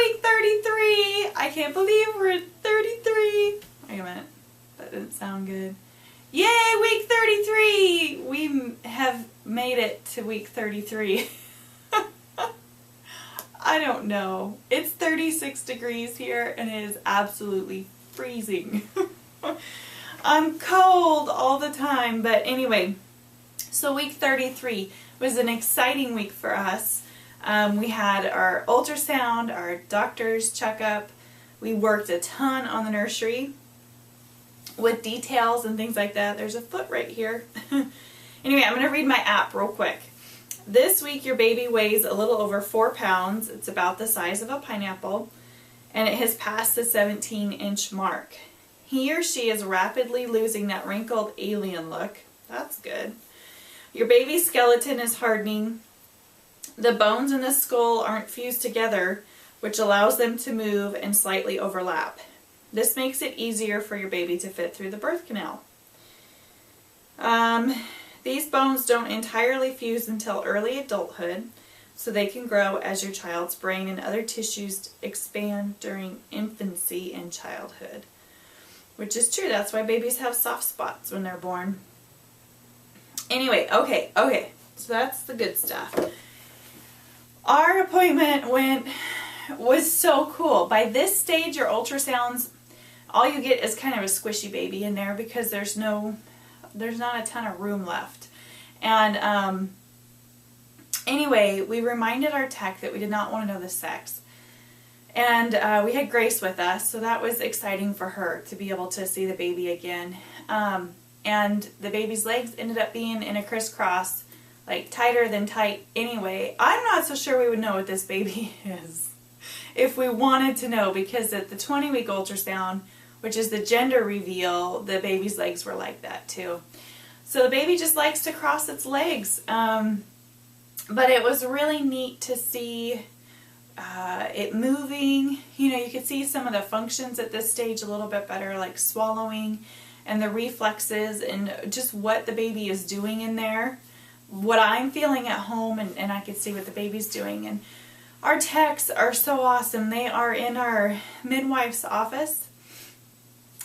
week 33! I can't believe we're at 33. Wait a minute. That didn't sound good. Yay, week 33! We have made it to week 33. I don't know. It's 36 degrees here and it is absolutely freezing. I'm cold all the time, but anyway, so week 33 was an exciting week for us. We had our ultrasound, our doctor's checkup. We worked a ton on the nursery with details and things like that. There's a foot right here. Anyway, I'm going to read my app real quick. This week your baby weighs a little over 4 pounds. It's about the size of a pineapple, and it has passed the 17-inch mark. He or she is rapidly losing that wrinkled alien look. That's good. Your baby's skeleton is hardening. The bones in the skull aren't fused together, which allows them to move and slightly overlap. This makes it easier for your baby to fit through the birth canal. These bones don't entirely fuse until early adulthood, so they can grow as your child's brain and other tissues expand during infancy and childhood. Which is true, that's why babies have soft spots when they're born. Anyway, okay, so that's the good stuff. Our appointment was so cool. By this stage, your ultrasounds, all you get is kind of a squishy baby in there because there's not a ton of room left. And anyway, we reminded our tech that we did not want to know the sex. And we had Grace with us, so that was exciting for her to be able to see the baby again. And the baby's legs ended up being in a crisscross, like tighter than tight anyway. I'm not so sure we would know what this baby is if we wanted to know, because at the 20-week ultrasound, which is the gender reveal, the baby's legs were like that too. So the baby just likes to cross its legs. But it was really neat to see it moving. You know, you could see some of the functions at this stage a little bit better, like swallowing and the reflexes and just what the baby is doing in there. What I'm feeling at home, and I could see what the baby's doing. And our techs are so awesome. They are in our midwife's office.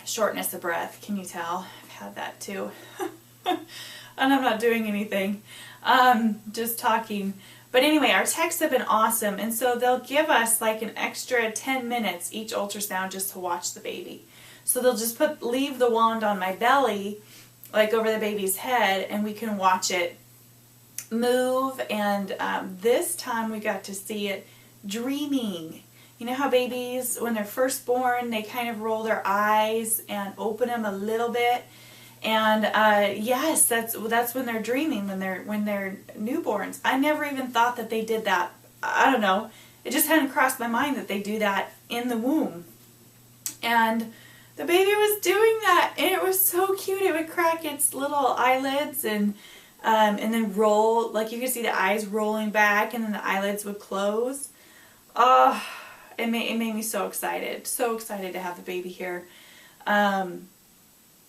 Shortness of breath, can you tell? I've had that too. And I'm not doing anything, just talking. But anyway, our techs have been awesome, and so they'll give us like an extra 10 minutes each ultrasound just to watch the baby. So they'll just leave the wand on my belly, like over the baby's head, and we can watch it move. And this time we got to see it dreaming. You know how babies, when they're first born, they kind of roll their eyes and open them a little bit. And yes, that's when they're dreaming, when they're newborns. I never even thought that they did that. I don't know. It just hadn't crossed my mind that they do that in the womb. And the baby was doing that, and it was so cute. It would crack its little eyelids and then roll, like you could see the eyes rolling back, and then the eyelids would close. Oh, it made me so excited to have the baby here.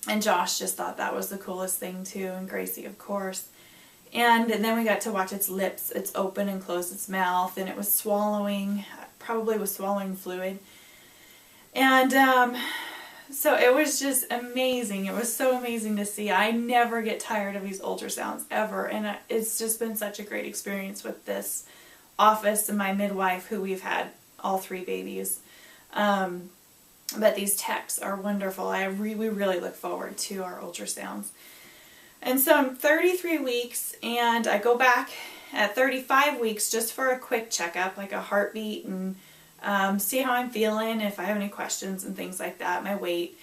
And Josh just thought that was the coolest thing too, and Gracie, of course. And then we got to watch its lips, its open and close its mouth, and it was swallowing, probably was swallowing fluid. And so it was just amazing. It was so amazing to see. I never get tired of these ultrasounds ever, and it's just been such a great experience with this office and my midwife, who we've had all 3 babies. But these techs are wonderful. We really look forward to our ultrasounds. And so I'm 33 weeks, and I go back at 35 weeks just for a quick checkup, like a heartbeat, and see how I'm feeling, if I have any questions and things like that, my weight.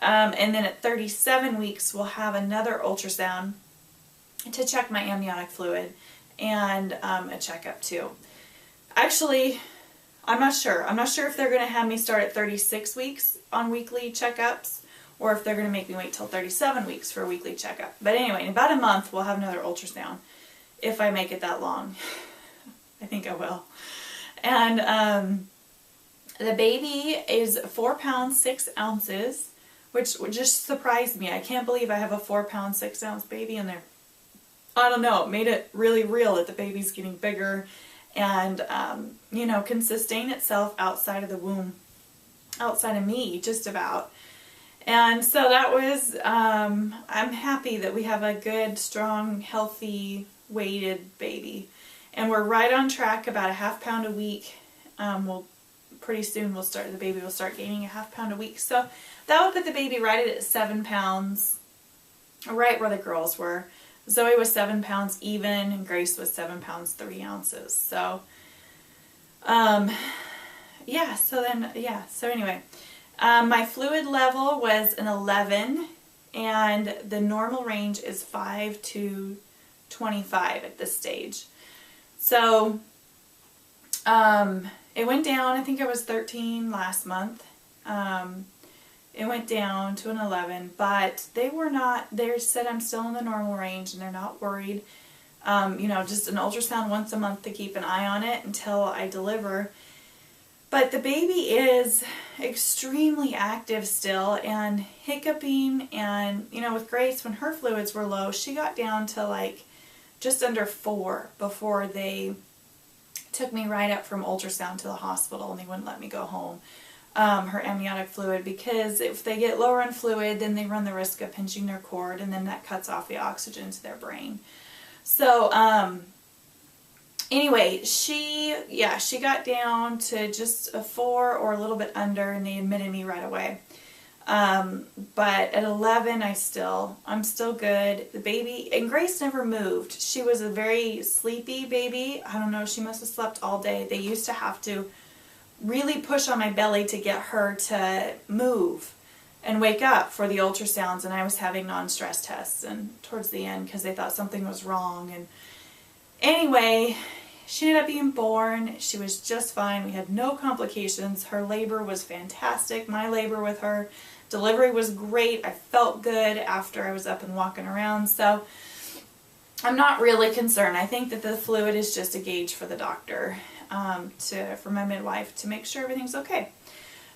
And then at 37 weeks, we'll have another ultrasound to check my amniotic fluid and a checkup too. Actually, I'm not sure. I'm not sure if they're going to have me start at 36 weeks on weekly checkups, or if they're going to make me wait till 37 weeks for a weekly checkup. But anyway, in about a month, we'll have another ultrasound, if I make it that long. I think I will. And the baby is 4 pounds 6 ounces, which just surprised me. I can't believe I have a 4 pound 6 ounce baby in there. I don't know, it made it really real that the baby's getting bigger. and, you know, can sustain itself outside of the womb, outside of me, just about. And so that was, I'm happy that we have a good, strong, healthy, weighted baby. And we're right on track, about a ½ pound a week. Pretty soon the baby will start gaining a ½ pound a week. So that would put the baby right at 7 pounds, right where the girls were. Zoe was 7 pounds even, and Grace was 7 pounds 3 ounces. So, yeah, so anyway, my fluid level was an 11, and the normal range is 5 to 25 at this stage. So, it went down. I think I was 13 last month. It went down to an 11, but they said I'm still in the normal range, and they're not worried. You know, just an ultrasound once a month to keep an eye on it until I deliver. But the baby is extremely active still, and hiccuping, and, you know, with Grace, when her fluids were low, she got down to like just under 4 before they took me right up from ultrasound to the hospital, and they wouldn't let me go home. Her amniotic fluid, because if they get lower in fluid, then they run the risk of pinching their cord, and then that cuts off the oxygen to their brain. So, anyway, she got down to just a 4 or a little bit under, and they admitted me right away. But at 11, I'm still good. The baby, and Grace never moved. She was a very sleepy baby. I don't know, she must have slept all day. They used to have to really push on my belly to get her to move and wake up for the ultrasounds, and I was having non-stress tests and towards the end because they thought something was wrong. And anyway, she ended up being born. She was just fine. We had no complications. Her labor was fantastic. My labor with her delivery was great. I felt good after I was up and walking around, so I'm not really concerned. I think that the fluid is just a gauge for the doctor, for my midwife, to make sure everything's okay.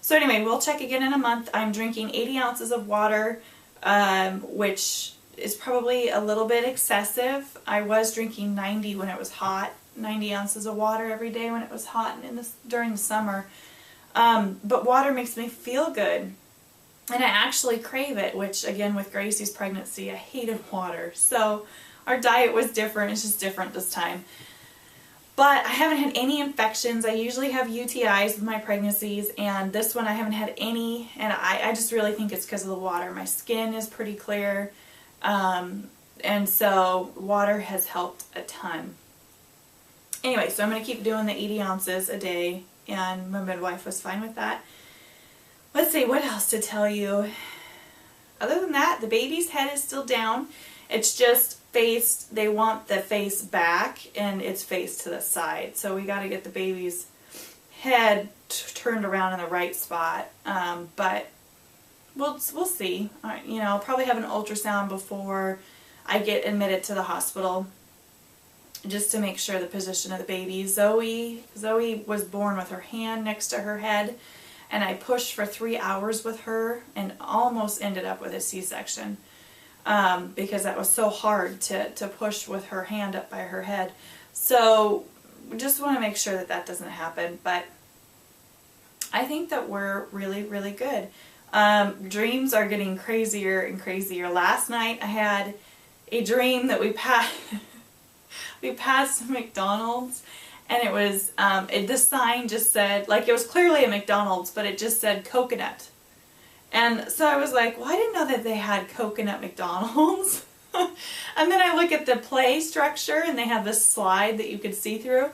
So anyway, we'll check again in a month. I'm drinking 80 ounces of water, which is probably a little bit excessive. I was drinking 90 when it was hot, 90 ounces of water every day when it was hot and during the summer. But water makes me feel good, and I actually crave it, which again with Gracie's pregnancy, I hated water. So our diet was different. It's just different this time. But I haven't had any infections. I usually have UTIs with my pregnancies, and this one I haven't had any, and I just really think it's because of the water. My skin is pretty clear, and so water has helped a ton. Anyway, so I'm going to keep doing the 80 ounces a day, and my midwife was fine with that. Let's see, what else to tell you? Other than that, the baby's head is still down. It's just faced, they want the face back, and it's faced to the side. So we got to get the baby's head turned around in the right spot. But we'll see. You know, I'll probably have an ultrasound before I get admitted to the hospital, just to make sure the position of the baby. Zoe was born with her hand next to her head, and I pushed for 3 hours with her and almost ended up with a C-section. Because that was so hard to push with her hand up by her head. So we just want to make sure that that doesn't happen. But I think that we're really, really good. Dreams are getting crazier and crazier. Last night I had a dream that we passed McDonald's, and it was, the sign just said, like, it was clearly a McDonald's, but it just said coconut. And so I was like, well, I didn't know that they had coconut McDonald's. And then I look at the play structure, and they have this slide that you could see through,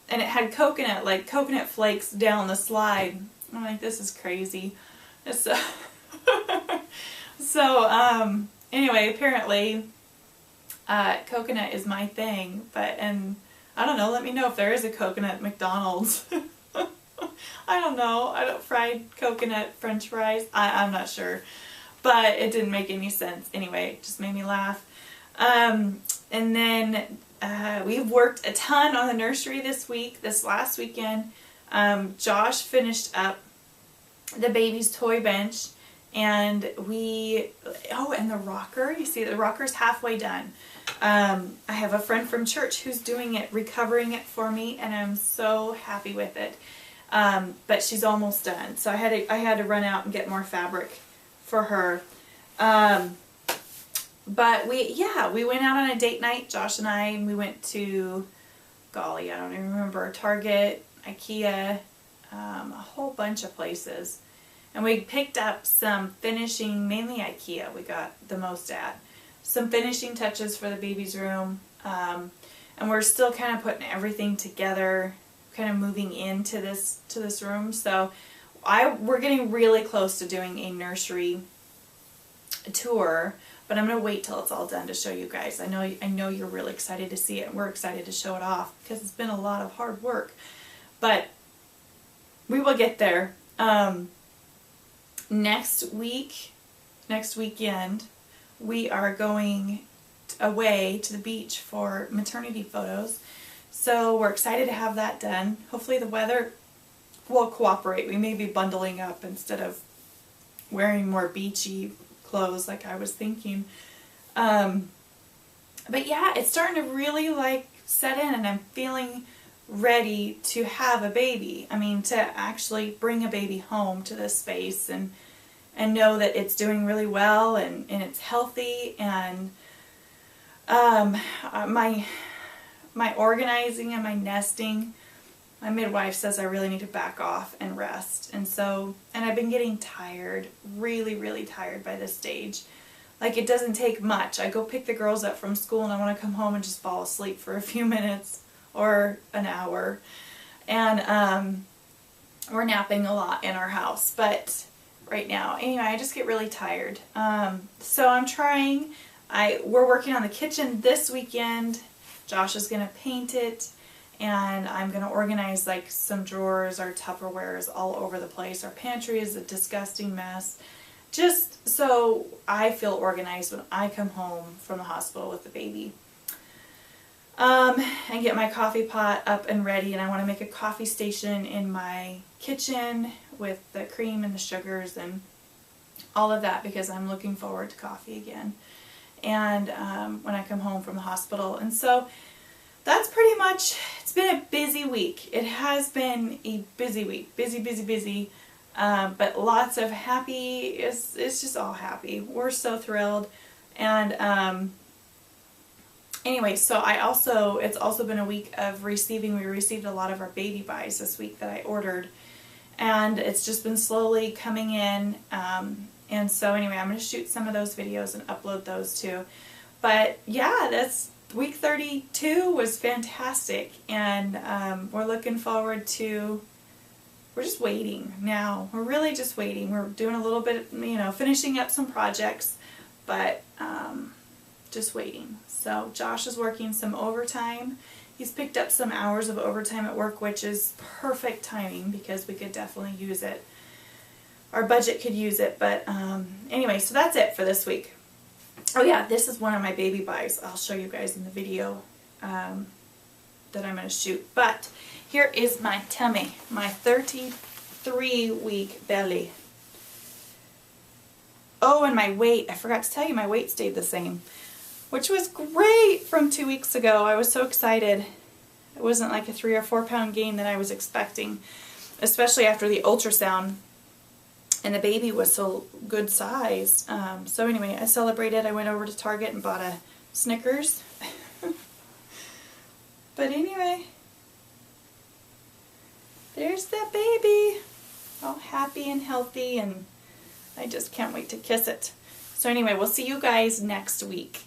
and it had coconut, like coconut flakes down the slide. I'm like, this is crazy. So, anyway, apparently, coconut is my thing, and I don't know, let me know if there is a coconut McDonald's. I don't know. Fried coconut French fries. I'm not sure. But it didn't make any sense. Anyway, it just made me laugh. And then we've worked a ton on the nursery this last weekend. Josh finished up the baby's toy bench, and and the rocker, you see the rocker's halfway done. I have a friend from church who's doing it, recovering it for me, and I'm so happy with it. But she's almost done, so I had to run out and get more fabric for her. But we went out on a date night, Josh and I, and we went to, golly, I don't even remember, Target, IKEA, a whole bunch of places. And we picked up some finishing, mainly IKEA we got the most at, some finishing touches for the baby's room. And we're still kind of putting everything together, kind of moving into this room. So we're getting really close to doing a nursery tour, but I'm going to wait till it's all done to show you guys. I know you're really excited to see it, and we're excited to show it off because it's been a lot of hard work. But we will get there. Next weekend, we are going away to the beach for maternity photos. So we're excited to have that done. Hopefully the weather will cooperate. We may be bundling up instead of wearing more beachy clothes like I was thinking. But yeah, it's starting to really set in, and I'm feeling ready to have a baby. I mean, to actually bring a baby home to this space and know that it's doing really well and it's healthy, and my organizing and my nesting, my midwife says I really need to back off and rest. And I've been getting tired, really, really tired by this stage. Like, it doesn't take much. I go pick the girls up from school and I want to come home and just fall asleep for a few minutes or an hour. And we're napping a lot in our house, but right now, anyway, I just get really tired. So I'm trying. We're working on the kitchen this weekend. Josh is going to paint it, and I'm going to organize some drawers. Our Tupperware is all over the place. Our pantry is a disgusting mess. Just so I feel organized when I come home from the hospital with the baby. And get my coffee pot up and ready, and I want to make a coffee station in my kitchen with the cream and the sugars and all of that, because I'm looking forward to coffee again. And when I come home from the hospital. And so that's pretty much, it's been a busy week. It has been a busy week. Busy. But lots of happy, it's just all happy. We're so thrilled. And anyway, so it's also been a week of we received a lot of our baby buys this week that I ordered. And it's just been slowly coming in. And so anyway, I'm going to shoot some of those videos and upload those too. But yeah, that's week 32 was fantastic. And we're looking forward to, we're just waiting now. We're really just waiting. We're doing a little bit, finishing up some projects, but just waiting. So Josh is working some overtime. He's picked up some hours of overtime at work, which is perfect timing because we could definitely use it. Our budget could use it, but anyway, so that's it for this week. Oh yeah, this is one of my baby buys. I'll show you guys in the video that I'm going to shoot. But here is my tummy, my 33-week belly. Oh, and my weight. I forgot to tell you, my weight stayed the same, which was great from 2 weeks ago. I was so excited. It wasn't like a 3 or 4 pound gain that I was expecting, especially after the ultrasound. And the baby was so good size. So anyway, I celebrated. I went over to Target and bought a Snickers. But anyway, there's that baby. All happy and healthy, and I just can't wait to kiss it. So anyway, we'll see you guys next week.